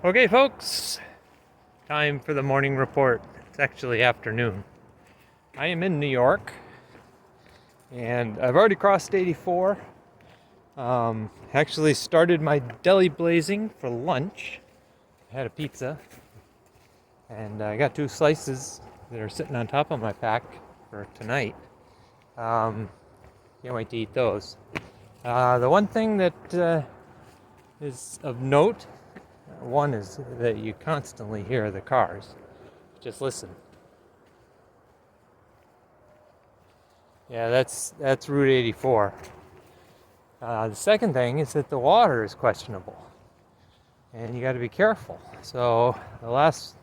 Okay, folks, time for the morning report. It's actually afternoon. I am in New York, and I've already crossed 84. Actually started my deli blazing for lunch. I had a pizza, and I got 2 slices that are sitting on top of my pack for tonight. Can't wait to eat those. The one thing that is of note, one is that you constantly hear the cars. Just listen. Yeah, that's Route 84. The second thing is that the water is questionable, and you got to be careful. So the last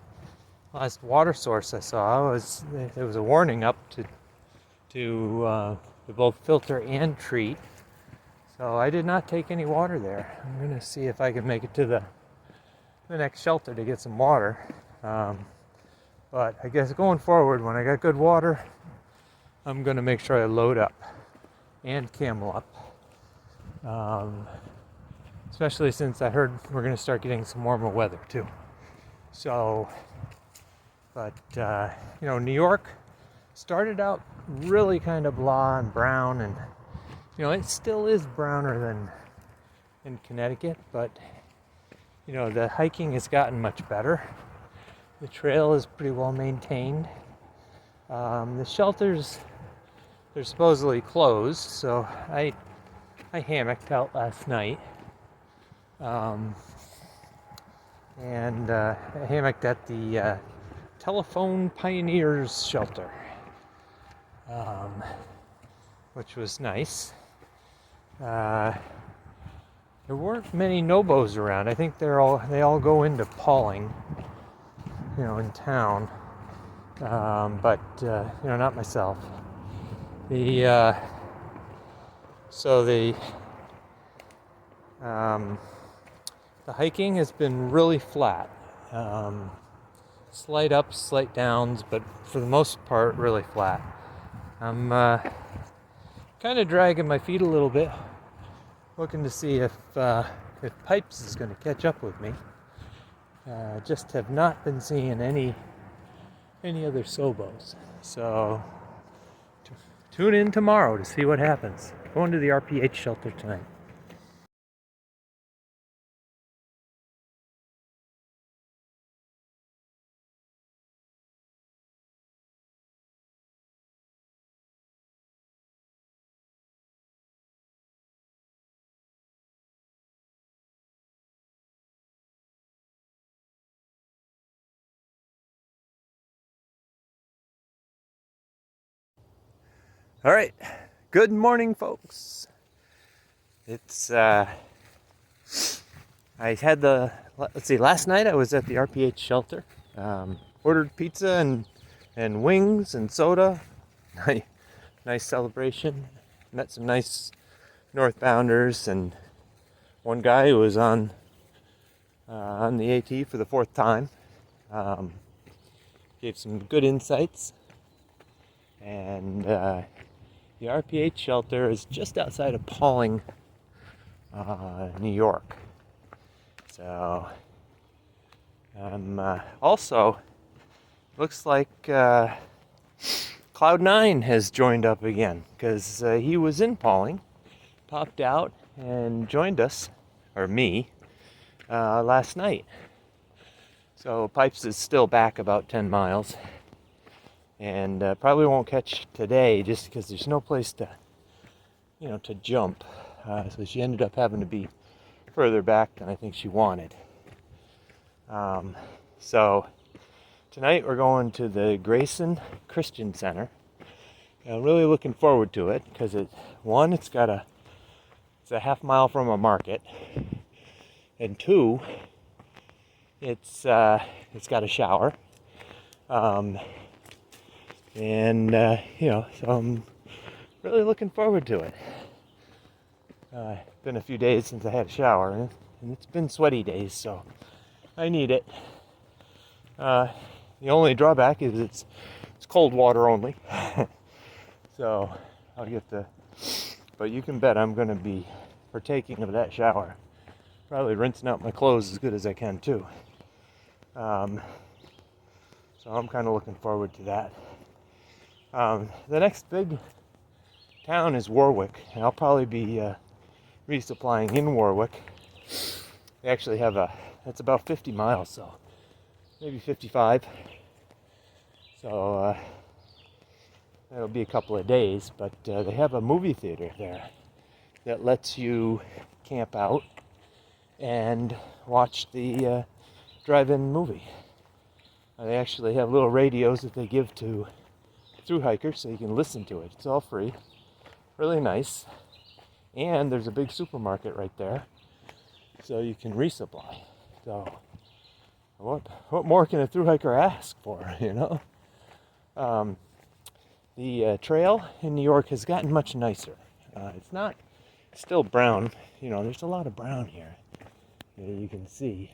water source I saw was there was a warning up to both filter and treat. So I did not take any water there. I'm gonna see if I can make it to the next shelter to get some water. But I guess going forward, when I got good water, I'm gonna make sure I load up and camel up. Especially since I heard we're gonna start getting some warmer weather too. So, but New York started out really kind of blah and brown, and it still is browner than in Connecticut, but the hiking has gotten much better. The trail is pretty well maintained. The shelters, they're supposedly closed, so I hammocked out last night. And I hammocked at the Telephone Pioneers shelter, which was nice. There weren't many Nobos around. I think they all go into Pauling, in town. But not myself. The hiking has been really flat. Slight ups, slight downs, but for the most part, really flat. I'm kind of dragging my feet a little bit, looking to see if Pipes is going to catch up with me. Just have not been seeing any other ATSOBOs. So tune in tomorrow to see what happens. Going to the RPH shelter tonight. All right. Good morning, folks. It's I had last night I was at the RPH shelter. Ordered pizza and wings and soda. Nice celebration. Met some nice northbounders, and one guy who was on the AT for the 4th time. Gave some good insights. And the RPH shelter is just outside of Pauling, New York. So also looks like Cloud9 has joined up again, because he was in Pauling, popped out and joined us, or me, last night. So Pipes is still back about 10 miles. And probably won't catch today just because there's no place to jump. So she ended up having to be further back than I think she wanted. So tonight we're going to the Grayson Christian Center. I'm really looking forward to it because it's a half mile from a market, and 2, it's got a shower. So I'm really looking forward to it. It's been a few days since I had a shower, and it's been sweaty days, so I need it. The only drawback is it's cold water only. So but you can bet I'm going to be partaking of that shower. Probably rinsing out my clothes as good as I can too. So I'm kind of looking forward to that. The next big town is Warwick, and I'll probably be resupplying in Warwick. They actually have it's about 50 miles, so maybe 55. So that'll be a couple of days, but they have a movie theater there that lets you camp out and watch the drive-in movie. They actually have little radios that they give to through hikers so you can listen to it. It's all free. Really nice. And there's a big supermarket right there, so you can resupply. So what more can a through hiker ask for, you know? The trail in New York has gotten much nicer. It's not still brown. You know, there's a lot of brown here that you can see.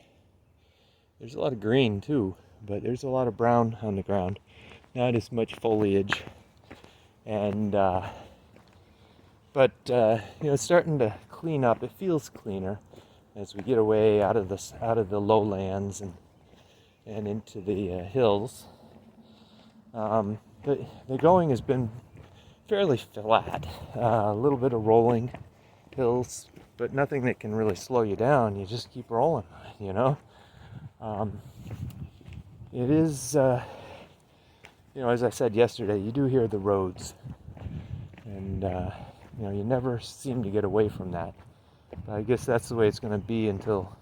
There's a lot of green too, but there's a lot of brown on the ground. Not as much foliage, and but you know, it's starting to clean up. It feels cleaner as we get away out of the lowlands and into the hills. The going has been fairly flat. A little bit of rolling hills, but nothing that can really slow you down. You just keep rolling, you know. It is, you know, as I said yesterday, you do hear the roads, and you know, you never seem to get away from that. But I guess that's the way it's going to be until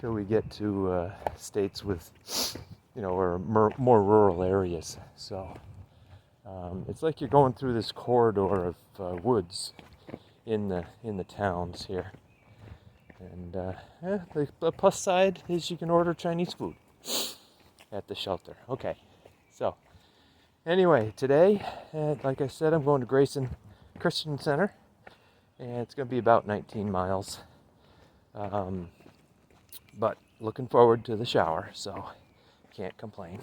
we get to states with, you know, or more rural areas. So it's like you're going through this corridor of woods in the towns here. And the plus side is you can order Chinese food at the shelter. Okay, so anyway, today, like I said, I'm going to Grayson Christian Center, and it's going to be about 19 miles. But looking forward to the shower, so can't complain.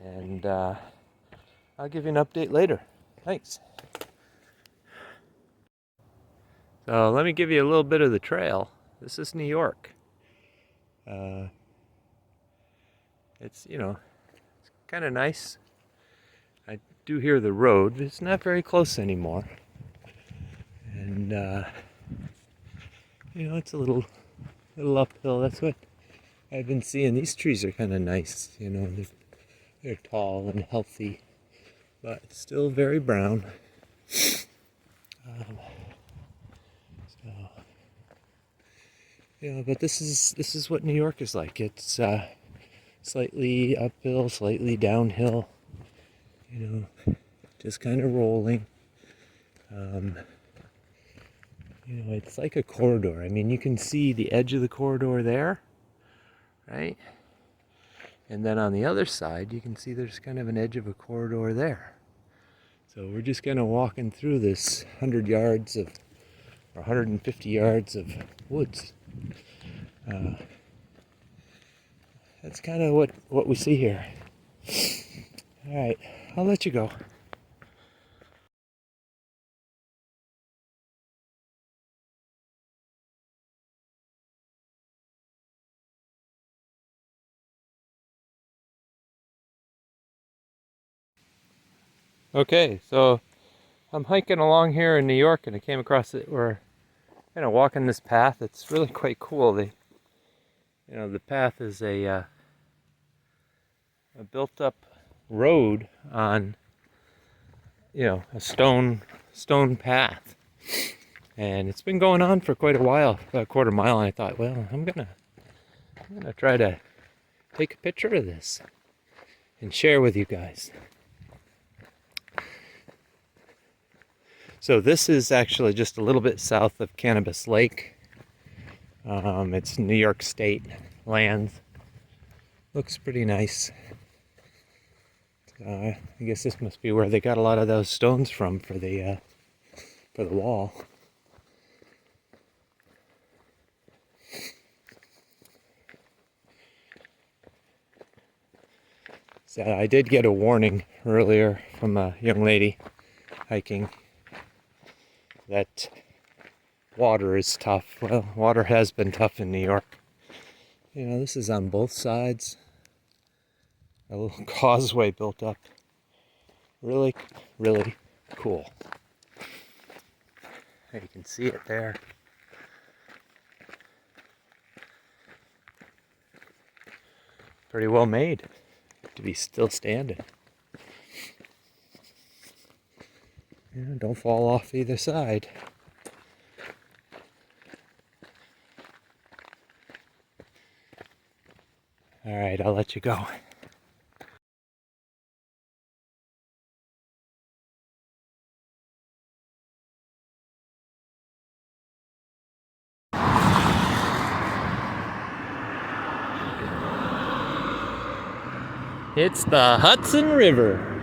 And I'll give you an update later. Thanks. So let me give you a little bit of the trail. This is New York. It's, you know, it's kind of nice. I do hear the road. It's not very close anymore. And, you know, it's a little uphill. That's what I've been seeing. These trees are kind of nice. You know, they're tall and healthy, but still very brown. Yeah, but this is what New York is like. It's slightly uphill, slightly downhill. You know, just kind of rolling. You know, it's like a corridor. I mean, you can see the edge of the corridor there, right? And then on the other side, you can see there's kind of an edge of a corridor there. So we're just kind of walking through this 100 yards of, or 150 yards of woods. That's kind of what we see here. All right, I'll let you go. Okay, so I'm hiking along here in New York, and I came across it. We're kind of walking this path. It's really quite cool. You know, the path is a built-up road on, you know, a stone path, and it's been going on for quite a while, about a quarter mile. And I thought, well, I'm gonna try to take a picture of this and share with you guys. So this is actually just a little bit south of Cannabis Lake. It's New York State lands. Looks pretty nice. I guess this must be where they got a lot of those stones from for the wall. So I did get a warning earlier from a young lady hiking that water is tough. Well, water has been tough in New York. You know, this is on both sides. A little causeway built up. Really, really cool. You can see it there. Pretty well made to be still standing. Yeah, don't fall off either side. All right, I'll let you go. It's the Hudson River.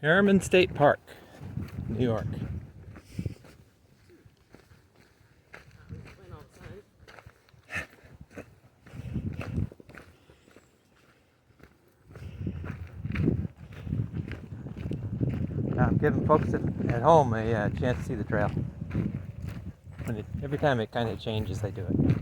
Harriman State Park, New York. I'm giving folks at home a chance to see the trail. Every time it kind of changes, they do it.